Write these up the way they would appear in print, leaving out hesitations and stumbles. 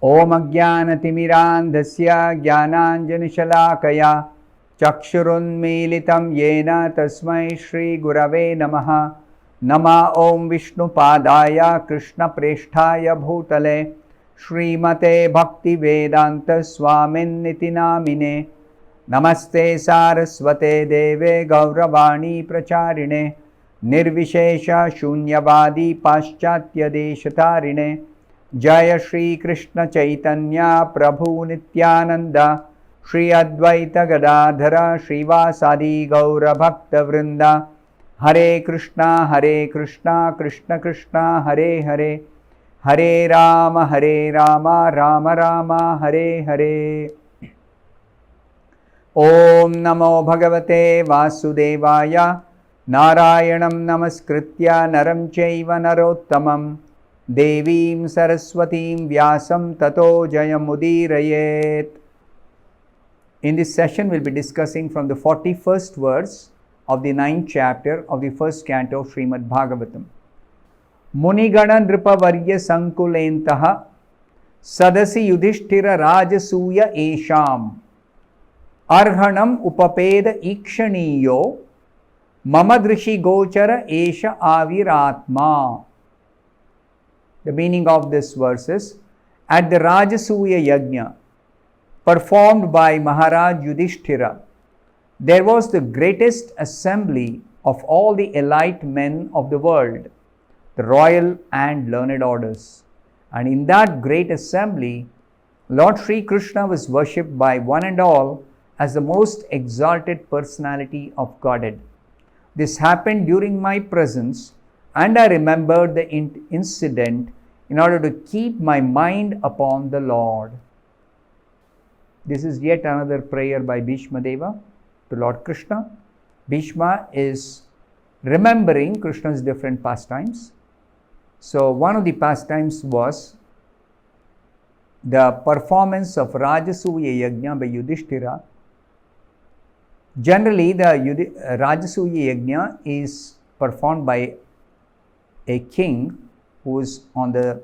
Om Ajnanatimirandhasya Jnananjanashalakaya Chakshurunmilitam Yena Tasmai Shri Gurave Namaha. Nama Om Vishnupadaya Krishna Presthaya Bhutale Srimate Bhaktivedanta Swaminiti Namine. Namaste Saraswate Deve Gauravani Pracharine Nirvishesha Shunyavadi Paschatya Deshatarine. Jaya Shri Krishna Chaitanya Prabhu Nityananda Shri Advaita Gadadhara Srivasadi Gaura Bhakta Vrinda. Hare Krishna Krishna Krishna Hare Hare Hare Rama Rama Rama Hare Hare. Om Namo Bhagavate Vasudevaya Narayanam Namaskritya Naram Chaiva Narottamam Devim Saraswatim Vyasam Tato Jayamudirayet. In this session, we'll be discussing from the 41st verse of the 9th chapter of the first canto of Srimad Bhagavatam. Munigana Nripavarya Sankulentaha Sadasi Yudhishthira Rajasuya Esham Arhanam Upapeda Ikshaniyo Mamadrishi Gochara Esha Aviratma. The meaning of this verse is, at the Rajasuya Yajna performed by Maharaj Yudhishthira, there was the greatest assembly of all the elite men of the world, the royal and learned orders. And in that great assembly, Lord Sri Krishna was worshipped by one and all as the most exalted personality of Godhead. This happened during my presence, and I remembered the incident in order to keep my mind upon the Lord. This is yet another prayer by Bhishma Deva to Lord Krishna. Bhishma is remembering Krishna's different pastimes. So one of the pastimes was the performance of Rajasuya Yajna by Yudhishthira. Generally, the Rajasuya Yajna is performed by a king who is on the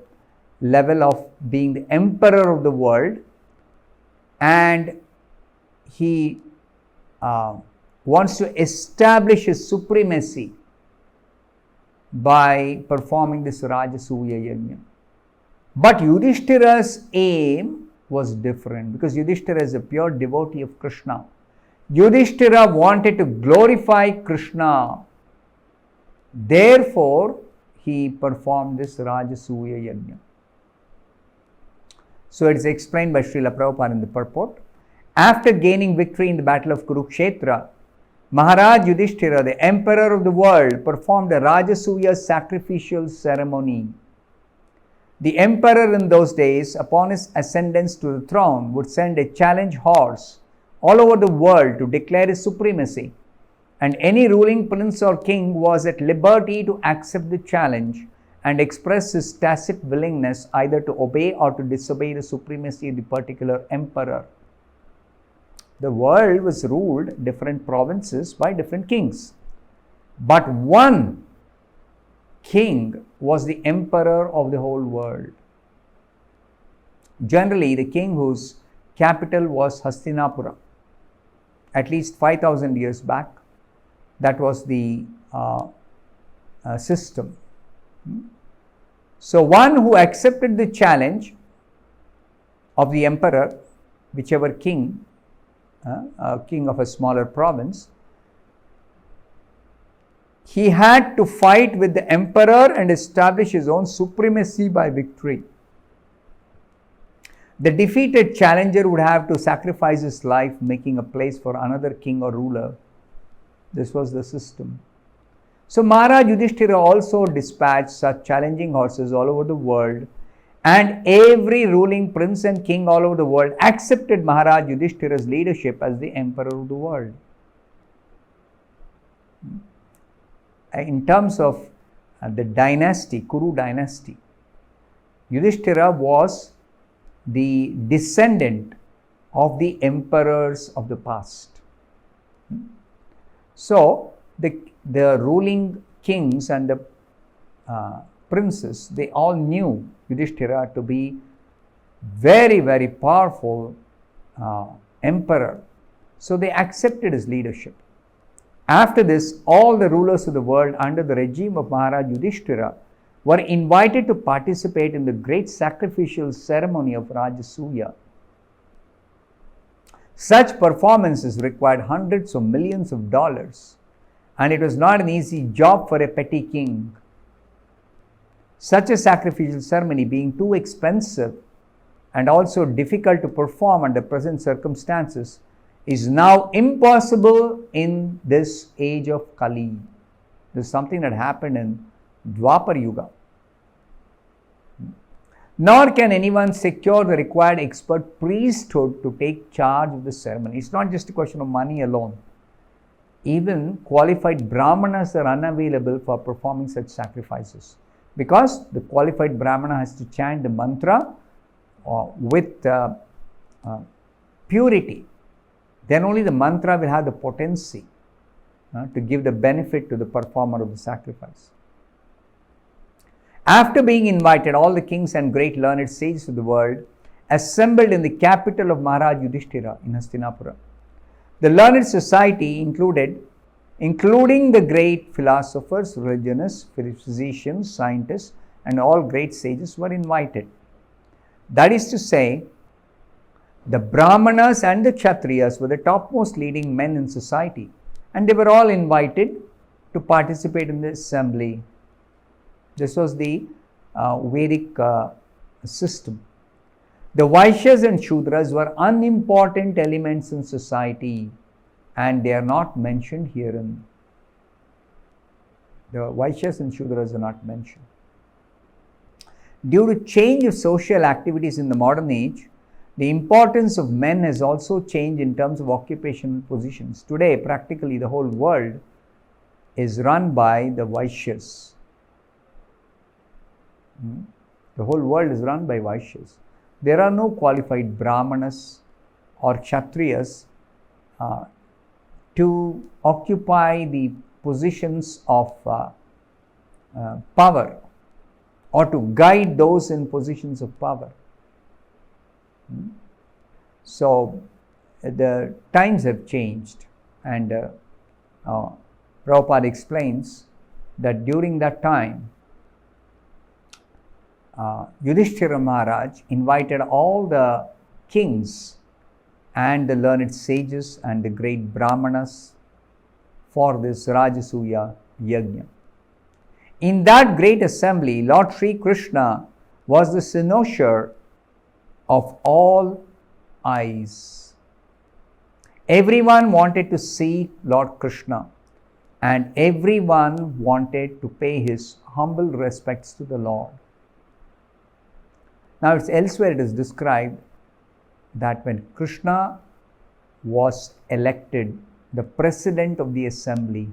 level of being the emperor of the world, and he wants to establish his supremacy by performing this Rajasuya Yajna. But Yudhishthira's aim was different, because Yudhishthira is a pure devotee of Krishna. Yudhishthira wanted to glorify Krishna. Therefore, he performed this Rajasuya Yajna. So it is explained by Srila Prabhupada in the purport. After gaining victory in the battle of Kurukshetra, Maharaj Yudhishthira, the emperor of the world, performed a Rajasuya sacrificial ceremony. The emperor in those days, upon his ascendance to the throne, would send a challenge horse all over the world to declare his supremacy, and any ruling prince or king was at liberty to accept the challenge and express his tacit willingness either to obey or to disobey the supremacy of the particular emperor. The world was ruled, different provinces, by different kings, but one king was the emperor of the whole world. Generally, the king whose capital was Hastinapura. At least 5,000 years back, that was the system. So one who accepted the challenge of the emperor, whichever king, king of a smaller province, he had to fight with the emperor and establish his own supremacy by victory. The defeated challenger would have to sacrifice his life, making a place for another king or ruler. This was the system. So Maharaj Yudhishthira also dispatched such challenging horses all over the world, and every ruling prince and king all over the world accepted Maharaj Yudhishthira's leadership as the emperor of the world. In terms of the dynasty, Kuru dynasty, Yudhishthira was the descendant of the emperors of the past. So the ruling kings and the princes, they all knew Yudhishthira to be very, very powerful emperor. So they accepted his leadership. After this, all the rulers of the world under the regime of Maharaj Yudhishthira were invited to participate in the great sacrificial ceremony of Rajasuya. Such performances required hundreds of millions of dollars, and it was not an easy job for a petty king. Such a sacrificial ceremony being too expensive and also difficult to perform under present circumstances is now impossible in this age of Kali. This is something that happened in Dwapar Yuga. Nor can anyone secure the required expert priesthood to take charge of the ceremony. It's not just a question of money alone. Even qualified brahmanas are unavailable for performing such sacrifices, because the qualified brahmana has to chant the mantra with purity. Then only the mantra will have the potency to give the benefit to the performer of the sacrifice. After being invited, all the kings and great learned sages of the world assembled in the capital of Maharaj Yudhishthira in Hastinapura. The learned society including the great philosophers, religionists, physicians, scientists, and all great sages were invited. That is to say, the Brahmanas and the Kshatriyas were the topmost leading men in society, and they were all invited to participate in the assembly. This was the Vedic system. The Vaishyas and Shudras were unimportant elements in society, and they are not mentioned herein. The Vaishyas and Shudras are not mentioned. Due to change of social activities in the modern age, the importance of men has also changed in terms of occupational positions. Today, practically the whole world is run by the Vaishyas. The whole world is run by Vaishyas. There are no qualified Brahmanas or Kshatriyas to occupy the positions of power or to guide those in positions of power. So the times have changed, and Prabhupada explains that during that time, Yudhishthira Maharaj invited all the kings and the learned sages and the great Brahmanas for this Rajasuya Yajna. In that great assembly, Lord Sri Krishna was the cynosure of all eyes. Everyone wanted to see Lord Krishna, and everyone wanted to pay his humble respects to the Lord. Now, it's elsewhere it is described that when Krishna was elected the president of the assembly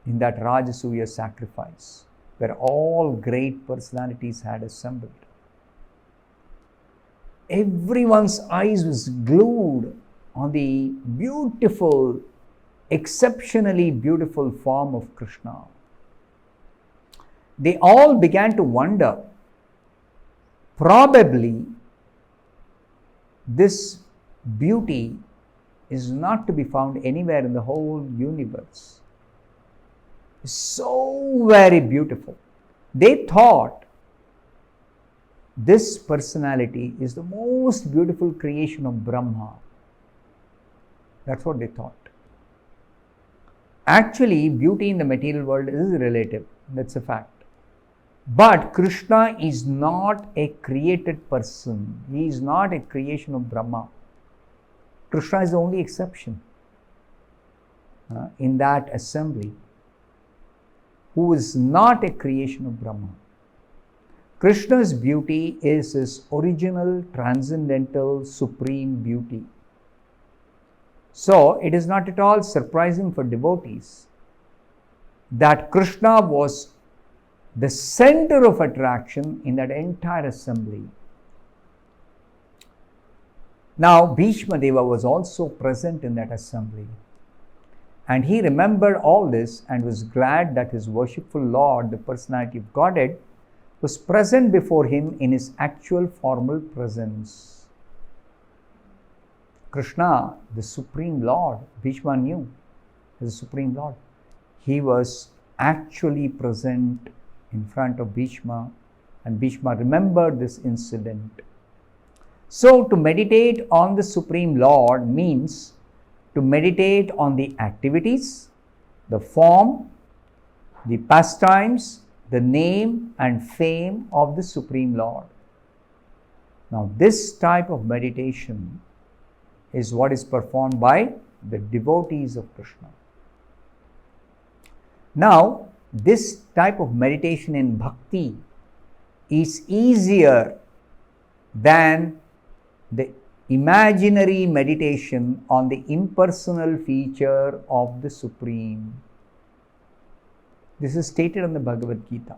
in that Rajasuya sacrifice, where all great personalities had assembled, everyone's eyes was glued on the beautiful, exceptionally beautiful form of Krishna. They all began to wonder, probably this beauty is not to be found anywhere in the whole universe. It's so very beautiful. They thought this personality is the most beautiful creation of Brahma. That's what they thought. Actually, beauty in the material world is relative. That's a fact. But Krishna is not a created person. He is not a creation of Brahma. Krishna is the only exception in that assembly, who is not a creation of Brahma. Krishna's beauty is his original, transcendental, supreme beauty. So, it is not at all surprising for devotees that Krishna was the center of attraction in that entire assembly. Now, Bhishma Deva was also present in that assembly, and he remembered all this and was glad that his worshipful Lord, the personality of Godhead, was present before him in his actual formal presence. Krishna, the Supreme Lord, Bhishma knew as the Supreme Lord. He was actually present in front of Bhishma, and Bhishma remembered this incident. So, to meditate on the Supreme Lord means to meditate on the activities, the form, the pastimes, the name and fame of the Supreme Lord. Now, this type of meditation is what is performed by the devotees of Krishna. Now, this type of meditation in bhakti is easier than the imaginary meditation on the impersonal feature of the Supreme. This is stated in the Bhagavad Gita,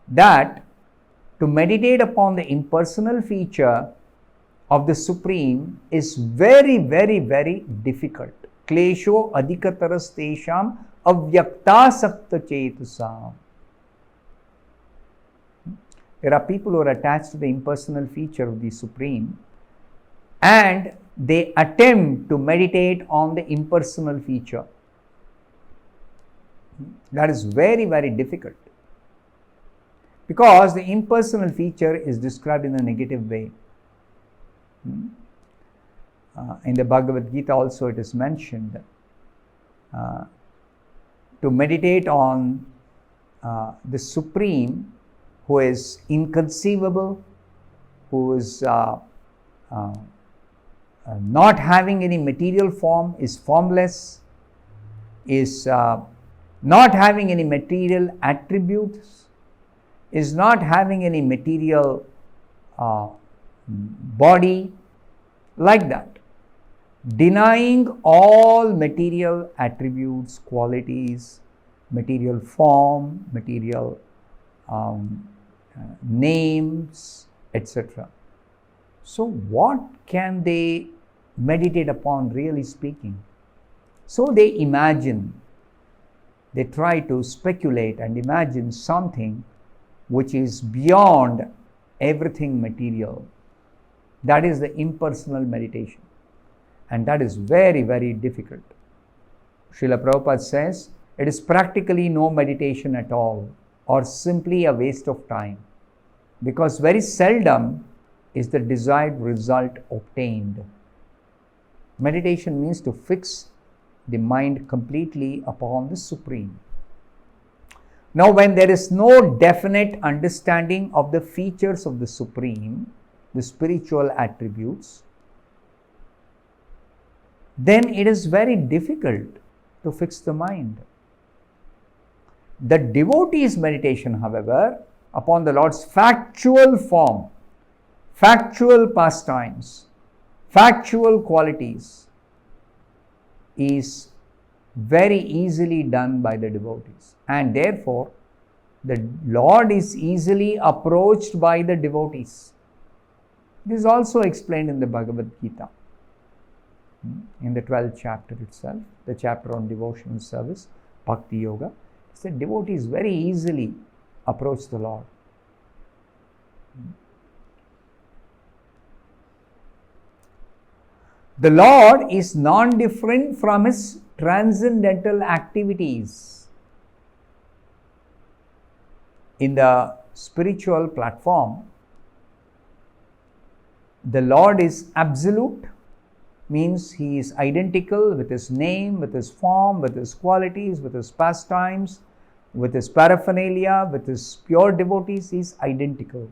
that to meditate upon the impersonal feature of the Supreme is very, very, very difficult. Klesho adhikataras tesham avyaktasakta chetusam. There are people who are attached to the impersonal feature of the Supreme, and they attempt to meditate on the impersonal feature. That is very, very difficult, because the impersonal feature is described in a negative way. In the Bhagavad Gita also it is mentioned to meditate on the Supreme, who is inconceivable, who is not having any material form, is formless, is not having any material attributes, is not having any material body, like that. Denying all material attributes, qualities, material form, material names, etc. So, what can they meditate upon, really speaking? So, they imagine, they try to speculate and imagine something which is beyond everything material. That is the impersonal meditation, and that is very, very difficult. Srila Prabhupada says it is practically no meditation at all, or simply a waste of time, because very seldom is the desired result obtained. Meditation means to fix the mind completely upon the Supreme. Now, when there is no definite understanding of the features of the Supreme, the spiritual attributes, then it is very difficult to fix the mind. The devotee's meditation, however, upon the Lord's factual form, factual pastimes, factual qualities, is very easily done by the devotees, and therefore the Lord is easily approached by the devotees. This is also explained in the Bhagavad Gita, in the 12th chapter itself, the chapter on devotional service, Bhakti Yoga. It said devotees very easily approach the Lord. The Lord is non-different from his transcendental activities. In the spiritual platform, the Lord is absolute, means he is identical with his name, with his form, with his qualities, with his pastimes, with his paraphernalia, with his pure devotees, he is identical.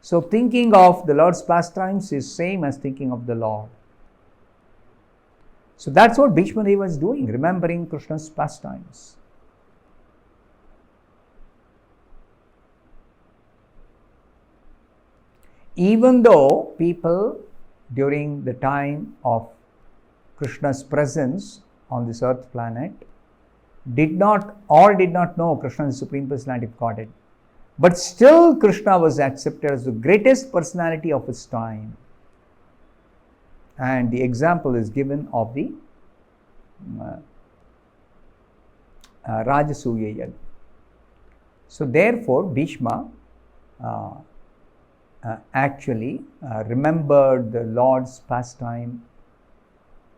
So thinking of the Lord's pastimes is same as thinking of the Lord. So that's what Bhishma Deva is doing, remembering Krishna's pastimes. Even though people during the time of Krishna's presence on this earth planet did not know Krishna is the Supreme Personality of Godhead, but still Krishna was accepted as the greatest personality of his time. And the example is given of the Rajasuya Yagna. So therefore Bhishma actually remembered the Lord's pastime,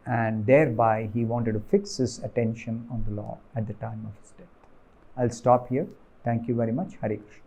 and thereby he wanted to fix his attention on the Lord at the time of his death. I'll stop here. Thank you very much. Hare Krishna.